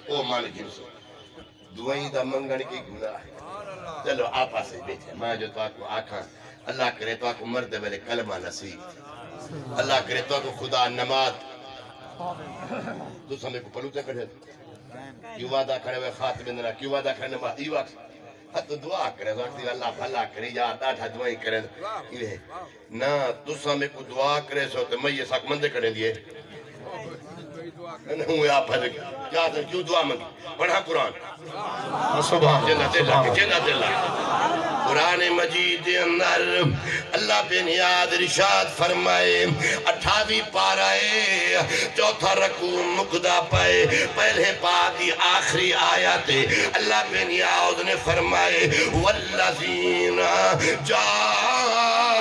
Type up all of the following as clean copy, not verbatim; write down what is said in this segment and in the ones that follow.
او مان جنسو دعائیں دا منگن کی گناہ ہے چلو آپا سے بیٹھے میں جو تو آپ کو آکھاں اللہ کرے تو آپ کو مرد والے کلمہ نصیب اللہ کرے تو آپ کو خدا نماز تو سمیں کو پلوتے کھڑے کیوں وعدہ کھڑے ہوئے خاتم اندرہ کیوں وعدہ کھڑے نماز ای وقت تو دعا کرے وقتی اللہ بھلا کرے یا ڈاٹھا دعائیں کرے نا تو سمیں کو دعا کرے سو تو میں یہ ساک مندے کریں دیئے ہوئے آپ پھر کیا تھا کیوں دعا مانگی پڑھا قرآن جنت اللہ قرآن مجید اندر اللہ پہ نیاد رشاد فرمائے 28 پارائے چوتھا رکو مقدہ پائے پہلے پاکی آخری آیت اللہ پہ نیاد نے فرمائے والذین جاؤ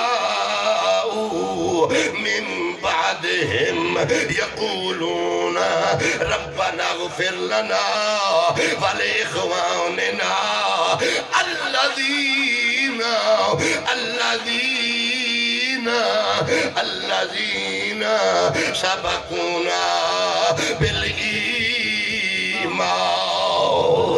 من بعدهم يقولون ربنا اغفر لنا ولإخواننا الذين سبقونا بالإيمان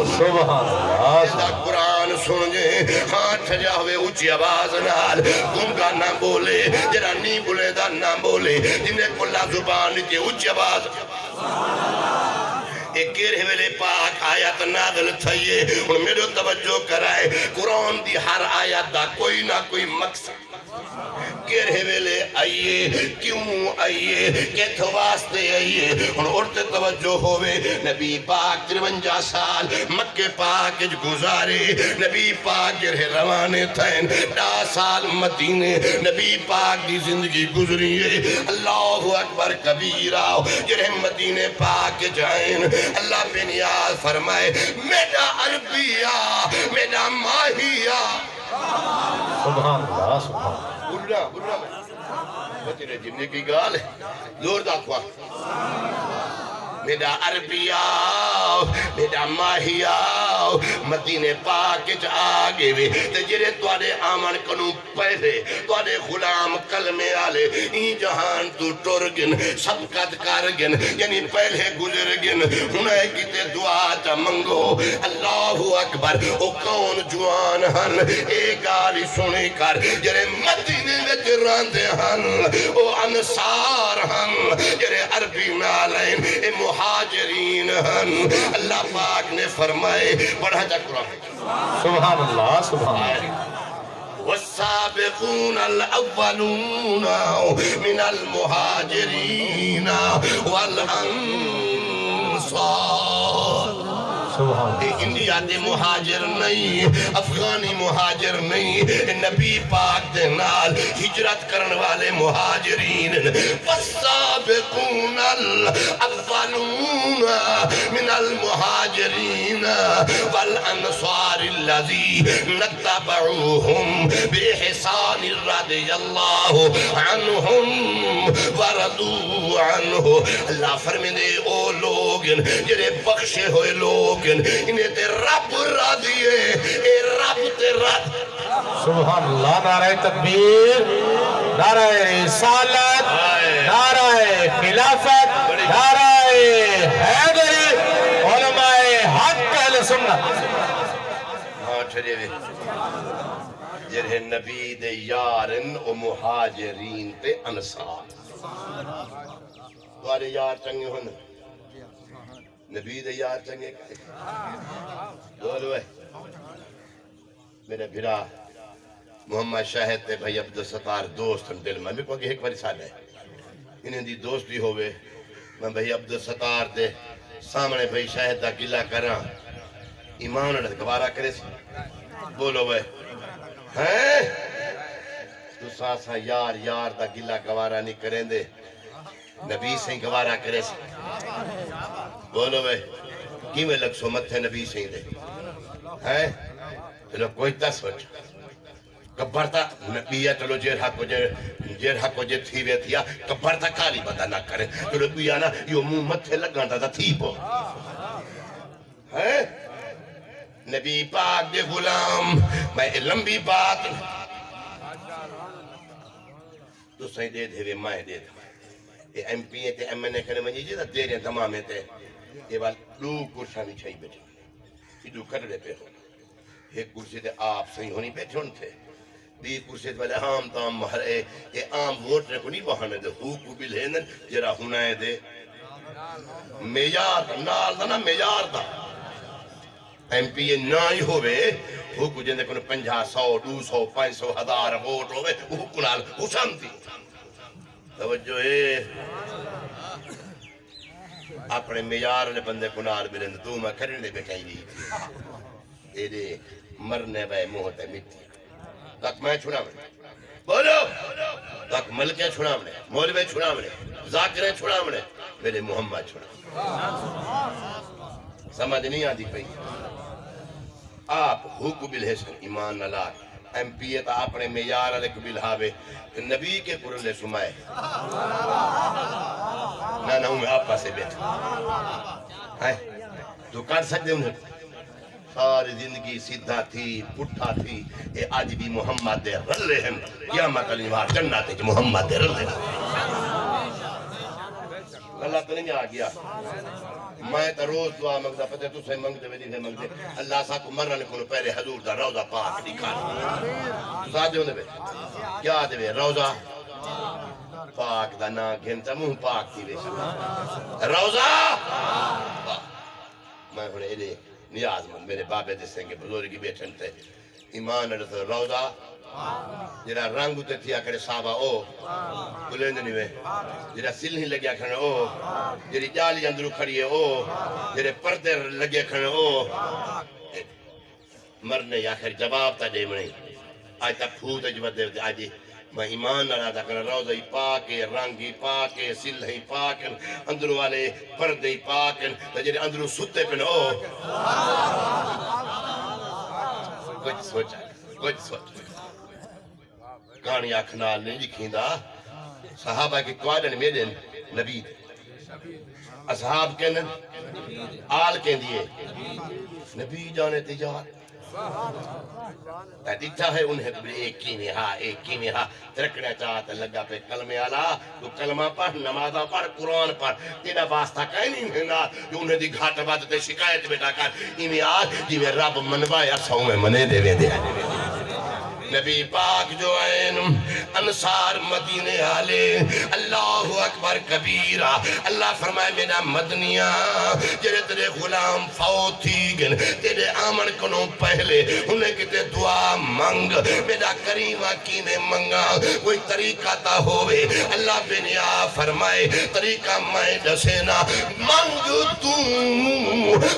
سبحان اللہ قرآن سن جے ہاتھ جاوے اچھی آواز نال گنگا نہ بولے جرا نہیں بولے دا نہ بولے جنہیں کلا زبان کے اچھی آواز ایک گرہ ویلے پاک آیت نازل تھائیے اور میرے توجہ کرائے قرآن دی ہر آیت دا کوئی نہ کوئی مقصد گرہ ویلے آئیے کیوں آئیے کیتھو واسطے آئیے اور اڑتے توجہ ہوئے نبی پاک 53 سال مکہ پاک گزارے نبی پاک گرہ روانے تھین 10 سال مدینے نبی پاک دی زندگی گزریے اللہ اکبر کبیرہ گرہ مدینے پاک جائیں اللہ پہ نیاز فرمائے میڈا عربیہ میڈا ماہیہ سبحان اللہ سبحان اللہ بڑھنا میں تیرے جمنے کی گال ہے زور دا خواہ میڈا عربیہ میڈا ماہیہ مدینے پاک آگے وے تجرے توڑے آمن کنو پہلے توڑے غلام کلمے آلے این جہان تو ٹورگن سبقت کارگن یعنی پہلے گزرگن انہیں کیتے دعا تا منگو اللہ اکبر او کون جوان ہن ایک آلی سنے کر جرے مدینے میں راندے ہن او انصار ہن جرے عربی نالین اے مہاجرین ہن اللہ پاک نے فرمائے پڑھا جا قرآن سبحان اللہ سبحان اللہ والسابقون الأولون من المهاجرين والأنصار انڈیا دے مہاجر نہیں افغانی مہاجر نہیں نبی پاک دے نال ہجرت کرن والے مہاجرین والسابقون الاولون من المہاجرین والانصار الذین اتبعوهم بإحسان رضی اللہ عنہم ورضوا عنہ اللہ فرمینے او لوگ جنہیں بخشے ہوئے لوگ انہیں تے رب را دیئے اے رب تے رب سبحان اللہ نعرہ تکبیر نعرہ رسالت نعرہ خلافت نعرہ حیدری علماء حق اہل سنت ہاں چھڑے وے جرہ نبی دے یارن و مہاجرین تے انصار دوارے یار چنگے ہونے نبی دے یار چنگے کھائے بولو ہے میرے بھرا محمد شاہد تے بھائی عبدالستار دوست دل میں کو کہ ایک باری سال ہے انہیں دی دوستی ہوئے میں بھائی عبدالستار دے سامنے بھائی شاہد دا گلہ کراں ایمان نے گوارا کرے سی بولو بھائی ہیں تو ساسا یار یار دا گلہ گوارا نہیں کریں دے نبی سے گوارا کرے سی بولو بھائی کیویں لگ سو متھے نبی سے دے ہیں چلو کوئی تس وچ کبھرتا نبیہ چلو جیر حق کو جے تھی وے تھیا کبھرتا کالی بندہ نہ کرے چلو نبیہ نا یو منہ متھے لگانا تھا تھی پو ہیں نبی پاک دے غلام میں لمبی بات تو صحیح دے دے وے مائے دے دے ایم پی تے ایم این اے کرنے منجی جی دا دے رہے تمامے تے یہ بات دو کرسیاں بھی چھائی بیٹھے یہ دو کٹڑے پہ ہو ایک کرسی تے آپ صحیح ہونی بیٹھے ہون تھے دی کرسی تے والے عام تام مہرے یہ عام ووٹ نے کو نہیں بہانے دے حقوق بھی لیندن جرا ہونا ہے دے میجار نال دا نا میجار دا ایم پی اے نہ ہی ہوئے حقوق جندے کو 50 100 200 500 1000 ووٹ ہوئے حقوق نال حسن تھی توجہ ہے اپنے میار نے بندے کو نال ملند تو میں کرنے بیٹھائی دی اے دے مرنے بے موہتے مٹی تک میں چھوڑا میں بولو تک ملکے چھوڑا میں مولوے چھوڑا میں ذاکریں چھوڑا میں میرے محمد چھوڑا سمجھ نہیں آدھی پئی آپ حقوق بالحسن ایمان نلار ایم پی اے تا اپنے میار علیہ قبیل ہاوے نبی کے قرلے سمائے نہ ہوں میں آپ پاسے بیٹھا تو کر سکتے انہیں ساری زندگی سیدھا تھی پٹھا تھی اے آج بھی محمد دے رلے ہیں قیامت علی بار جنات ہے محمد دے رلے ہیں اللہ تو نہیں آ گیا میں تو روز دعا مانگتا پتہ تو سے مانگتے میں نہیں مانگتے اللہ سا کو مرنے کو پہلے حضور دا روضہ پاک دکھانا تو ساتھ دے ہونے بے کیا دے بے روضہ پاک دا نا گھنتا منہ پاک تھی بے روضہ میں ہونے ایلے نیاز مند میرے بابے دسیں گے بزرگی بیٹھن تھے ایمان رضا روضہ جرا رنگ تے تھیا کرے صحابہ او بلند نہیں وے جرا سل نہیں لگیا کھڑے او جری جالی اندرو کھڑی ہے او جرے پردے لگے کھڑے او مرنے یا خیر جواب تا دے منی آج تا پھوت اجبت دے آج میں ایمان نہ رہا کرنا روضہ ہی پاکے رنگ ہی پاکے سل ہی پاکن اندرو والے پردے ہی پاکن جرے اندرو ستے پن او کچھ سوچا کہانی آکھنال نہیں لکھیں دا صحابہ کی قوادن میدن نبی اصحاب کہنن آل کہن دیئے نبی جانے تجار دیکھتا ہے انہیں ایک کی نہا ترکڑا چاہتا لگا پہ کلمہ آلا تو کلمہ پڑھ نمازہ پڑھ قرآن پڑھ تیرا واسطہ کہیں نہیں ہے جو انہیں دی گھاٹ بات تے شکایت بیٹا کر ایمی آج جیوے رب منوایا سو میں منے دے دے نبی پاک جو این انصار مدینے آلے اللہ اکبر کبیرہ اللہ فرمائے میرا مدنیاں جرے تیرے غلام فوت تھی گن تیرے آمن کنوں پہلے انہیں کتے دعا منگ میرا کریمہ کینے منگا کوئی طریقہ تا ہوئے اللہ بنیا فرمائے طریقہ میں دسینا منگ تو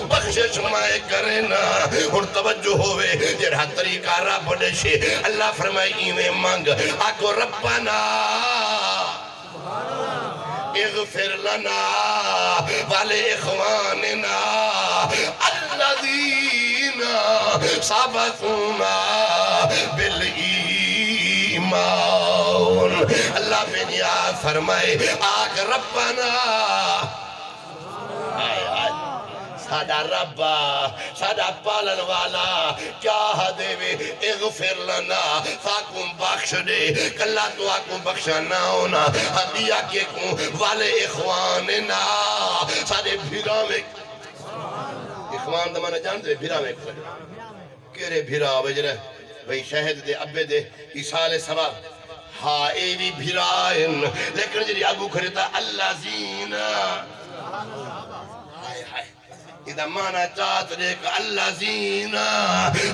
بخشش میں کرنا اور توجہ ہوئے جرہ طریقہ رب دشے اللہ فرمائے ایویں منگ آکو ربنا اغفر لنا والے اخواننا الذین سبقونا بالایمان اللہ بنیا فرمائے آگ ربنا سادہ ربا سادہ پالن والا کیا دے وے اغفر لنا فاکم بخش دے کلا تو آکم بخشا نہ ہونا ہدیہ کے کوں والے اخواننا سادے بھیرا میں اخوان دمانا جانتے بھیرا میں کیرے بھیرا بجرہ بھئی شہد دے ابے دے عیسال سبا ہاں ایوی بھیرائن لیکن جری آگو کھرتا اللہ زینہ اذا مانا چاہت دیکھ الذین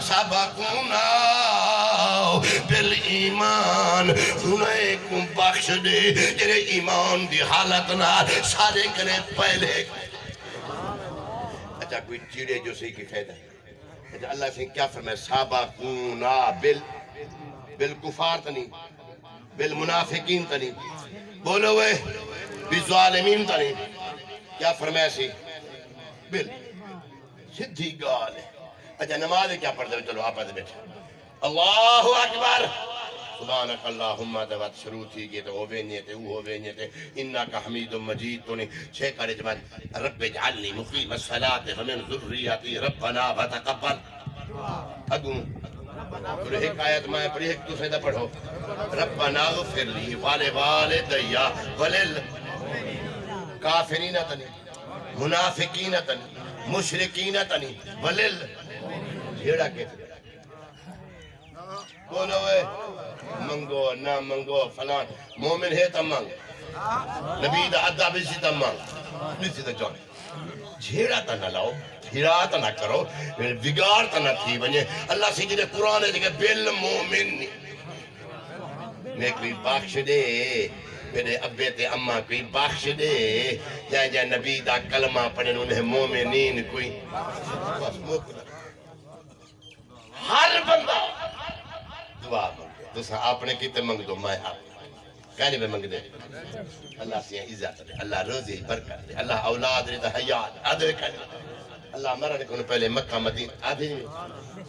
سبقونا بالایمان انہیں کم بخش دے جنہیں ایمان دی حالتنا سارے کرے پہلے اچھا کوئی چیڑے جو صحیح کی فیدہ ہے اچھا اللہ سے کیا فرمائے سبقونا بالکفار تنی بالمنافقین تنی بولو وے بالظالمین تنی کیا فرمائے سی بل سدھی گال ہے اچھا نماز کیا پڑھتے چلو آپ آتے بیٹھے اللہ اکبر سبحانک اللہم دوات شروع تھی گئے تو ہوئے نیتے وہ ہوئے نیتے انکا حمید مجید تو نے چھے کرے جمعات رب اجعلنی مقیم الصلاة ومن ذریتی ربنا فتقبل اگوں پھر ایک آیت میں پڑھی ایک دوسرے دا پڑھو ربنا اغفر لی والے والدیا ولیل کافرین تنی منافقین تنی مشرکین تنی ولیل جھیڑا کے بولو اے منگو نہ منگو فلان مومن ہے تا منگ نبی دا عدہ بیسی تا منگ بیسی تا چون جھیڑا تا نہ لاؤ ہیرا تا نہ کرو بگاڑ تا نہ تھی بنیے اللہ سے جنہیں قرآن ہے کہ بالمومن میں کوئی بخش دے میرے ابے تے اماں کوئی بخش دے جائیں جائیں نبی دا کلمہ پڑھن انہیں مومنین کوئی بس موکنا ہر بندہ دعا مانگے تو آپ نے کتے منگ دو میں آپ کہنے میں منگ دے اللہ سے عزت دے اللہ روزی برکت دے اللہ اولاد دے حیات عدل کرے اللہ مرنے کو پہلے مکہ مدینہ آدھی نہیں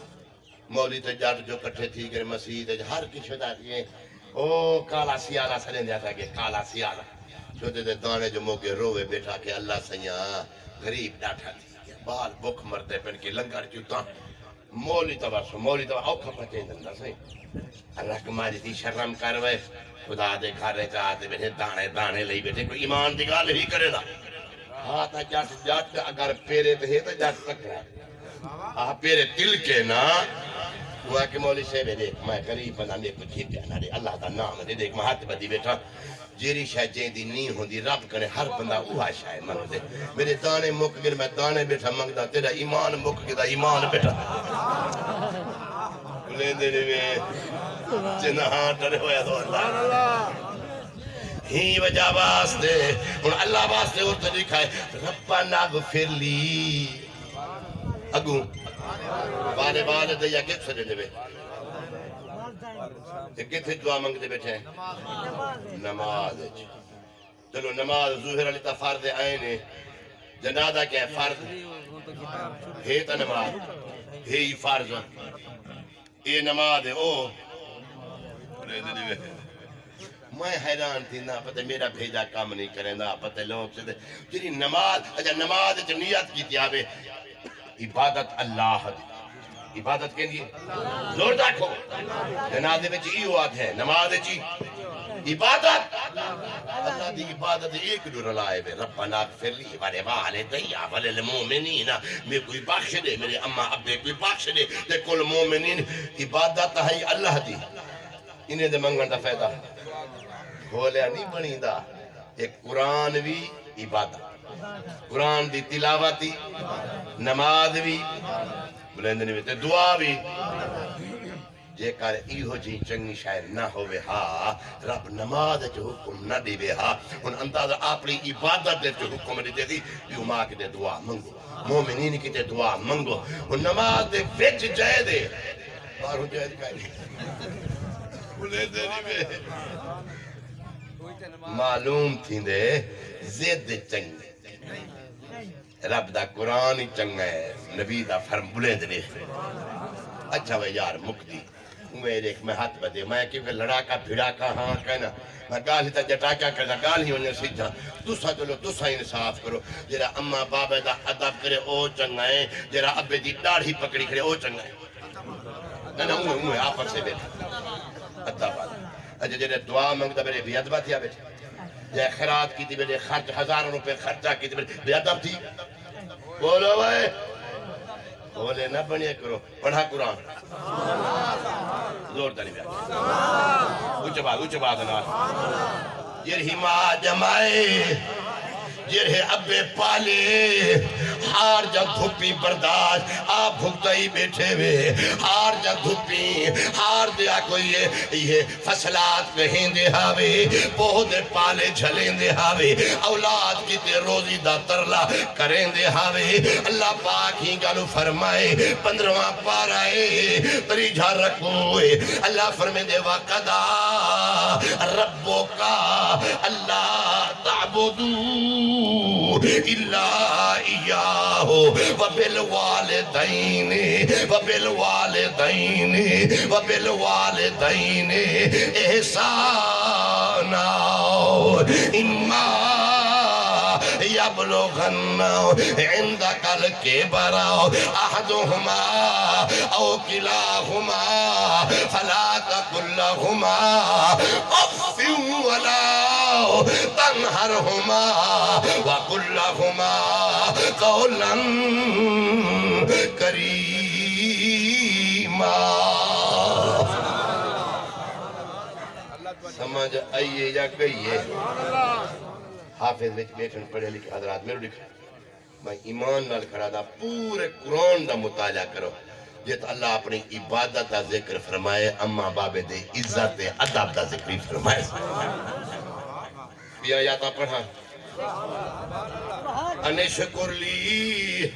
مولی تجار جو کٹھے تھی کہ مسیح ہر کچھ ہوتا ہے او کالا سیالہ سنیں جاتا ہے کہ کالا سیالہ چھوٹے دے دانے جو موقع روے بیٹھا کہ اللہ سیاں غریب ڈاٹھا تھی بال بک مرتے پہن کی لنگر چوتا مولی تو اوکھا پچے دندہ صحیح اللہ کماری تھی شرم کروے خدا دے کھارے چاہتے بیٹھے دانے لئی بیٹھے کوئی ایمان دی گال ہی کرے نا ہاتھا جات اگر پیرے تے ہے تو جات تک رہا پیرے تل کے نا وہ کہ مولی سے بے دیکھ میں قریب بنا میں کچھ ہی پیانا دے اللہ دا نام دے دیکھ میں ہاتھ بدی بیٹھا جیری شاہ جین دی نہیں ہوں دی رب کرے ہر بندہ اوہا شاہ منگ دے میرے دانے مک گر میں دانے بیٹھا منگ دا تیرا ایمان مک گر دا ایمان بیٹھا لین دینے میں جنہاں ٹرے ہویا تو اللہ ہی وجہ واسطے اور اللہ واسطے اور تو لکھائے ربنا غفر لی اگوں بارے بارے دیا کس سے دے بے کتھے دعا منگ دے بیٹھے ہیں نماز چلو نماز ظہر علی تا فرد آئینے جنادہ کیا ہے فرد ہے تا نماز ہے ہی فرض یہ نماز ہے او میں حیران تھی نا پتہ میرا بھیجا کام نہیں کریں نا پتہ لوگ سے جنہی نماز اچھا نماز نیت کی تھی آبے عبادت اللہ دی عبادت کے لیے زور داکھو جنازے میں چاہیے ہوا ہے نماز چی عبادت اللہ دی عبادت ایک دور لائے بے ربنا اغفر لی والدی وللمومنین میں کوئی بخش دے میرے اماں ابے کوئی بخش دے تے کل مومنین عبادت ہے اللہ دی انہیں دے منگن دا فائدہ بھولیا نہیں بنی دا ایک قرآن بھی عبادت قرآن دی تلاوتی نماز بھی بلندنی میں تے دعا بھی جے کار ایہو جی چنگی شاعر نہ ہوئے ہاں رب نماز جو حکم نہ دی بے ہاں ان اندازہ اپنی عبادت دے جو حکم دی دے دی بیو ماں کی دے دعا منگو مومنین کی دے دعا منگو ان نماز دے وچ جائے دے باروں جائے دے کائے بلندنی میں معلوم تھی دے زید چنگ رب دا قرآن ہی چنگ ہے نبی دا فرم بلند دے اچھا وہ یار مکتی میرے ایک میں ہاتھ بدے میں کیونکہ لڑاکا بھڑاکا ہاں کہنا میں گالی تا جٹاکا کرنا گالی ہونے سیدھا تسا چلو تسا انصاف کرو جرا اممہ بابا دا عدب کرے او چنگا ہے جرا ابے دی داڑھی پکڑی کرے او چنگا ہے نا اوہ آپر سے بیٹھا عدب آدھا اچھا جرے دعا منگتا میرے بھی عدبہ تھیا بیٹھا جے خیرات کی تھی میرے خرچ 1000 روپے خرچہ کی تھی میرے بھی عدب تھی بولو بھائی بولے نہ بنیے کرو پڑھا قرآن زور داری بیٹھ اوچے بات نا جرہی ماں جمائے جرہے ابے پالے ہار جا دھوپی برداشت آپ بھگتائی بیٹھے ہوئے ہار جا دھوپی ہار دیا کوئی یہ فصلات کہیں دے ہاوے بہت پالے جھلیں دے ہاوے اولاد کی تے روزی دا ترلا کریں دے ہاوے اللہ پاک ہی گالو فرمائے 15واں پارائے تری جھا رکھوئے اللہ فرمے دے وقدا ربو کا اللہ تعبدو إلا إياه وبالوالدين إحسانا إما يبلغن عندك الكبر أحدهما أو كلاهما فلا تقل لهما أف ولا تنهرهما وقل لهما قولا کریما سمجھ آئیے یا کہیے حافظ وچ بیٹھن پڑھے لکھے حضرات میرے لکھا میں ایمان نال کھڑا دا پورے قرآن دا مطالعہ کرو جت اللہ اپنی عبادت دا ذکر فرمائے اما بابے دے عزت ادب دا ذکر فرمائے بیا یاتا پڑھا انشکر لی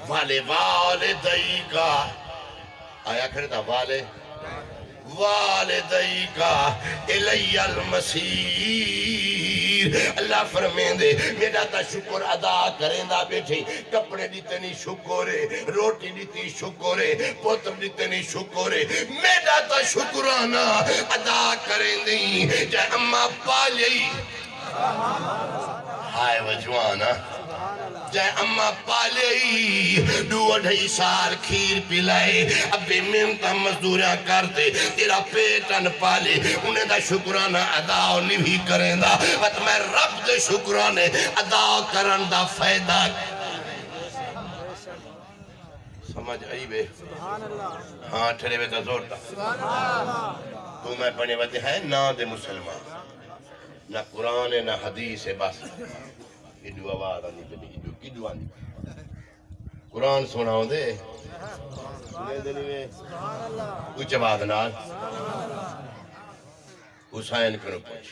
والدئی کا آیا کھڑے دا والدئی کا الی المسیر اللہ فرمین دے میرا تا شکر ادا کریں دا بیٹھے کپڑے دیتے نہیں شکرے روٹی دیتی شکرے پوتر دیتے نہیں شکرے میرا تا شکرانہ ادا کریں دیں جائے اممہ پالی ہائے وجوانا جائے اممہ پالی 2-2.5 سال کھیر پلائے ابھی منتہ مزدوریاں کرتے تیرا پیٹن پالے انہیں دا شکرانہ ادا نہیں کریں دا بات میں رب دے شکرانے ادا کرن دا فائدہ سمجھ آئی بے ہاں ٹھرے بے تا زور تا تو میں پڑھنے باتے ہیں نا دے مسلمان نہ قرآن نہ حدیث ہے بس ایڈو آواز آنی جبی ایڈو کیڈو آنی قرآن سناؤں دے سنے دلی میں کچھ آواز نال حسین کنو پوچھ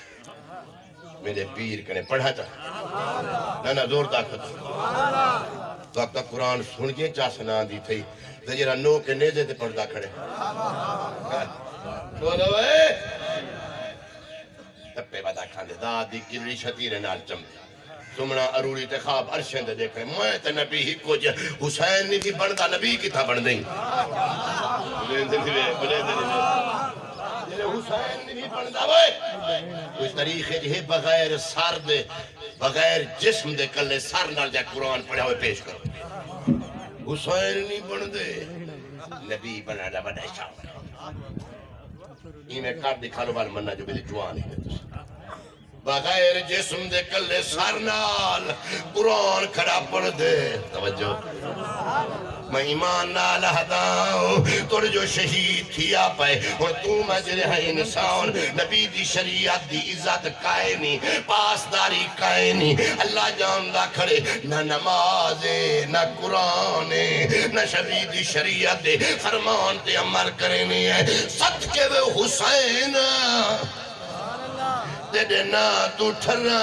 میرے پیر کنے پڑھا چاہ نہ زور طاقت تو اب تک قرآن سن کے چاہ سنا دی تھی تجیرہ نو کے نیزے تے پڑھدا کھڑے بولو اے تپے بدا کھاندے دادی کلی شتیر نال چمدے سمنا اروڑی تے خواب عرشیں دے دیکھ رہے میں تے نبی ہی کچھ حسین نہیں تھی بڑھدا نبی کی تھا بڑھ دیں بلین دلی بے حسین نہیں بڑھدا بھائی کچھ طریقے جہے بغیر سار دے بغیر جسم دے کلے سار نال جائے قرآن پڑھا ہوئے پیش کرو حسین نہیں بڑھ دے نبی بنا دا بڑا شاہ میں کار دکھالو بال منہ جو میرے جوان ہے بغیر جسم دے کلے سارنال قرآن کھڑا پڑھ دے توجہ میں ایمان نال ہداؤں توڑ جو شہید تھی آپائے اور تو مجرے ہے انسان نبی دی شریعت دی عزت کائنی پاسداری کائنی اللہ جاندہ کھڑے نہ نماز نہ قرآن نہ شہید دی شریعت دے فرمان تے عمل کرنے ہیں صدقے وہ حسین تیرے نا تو ٹھرا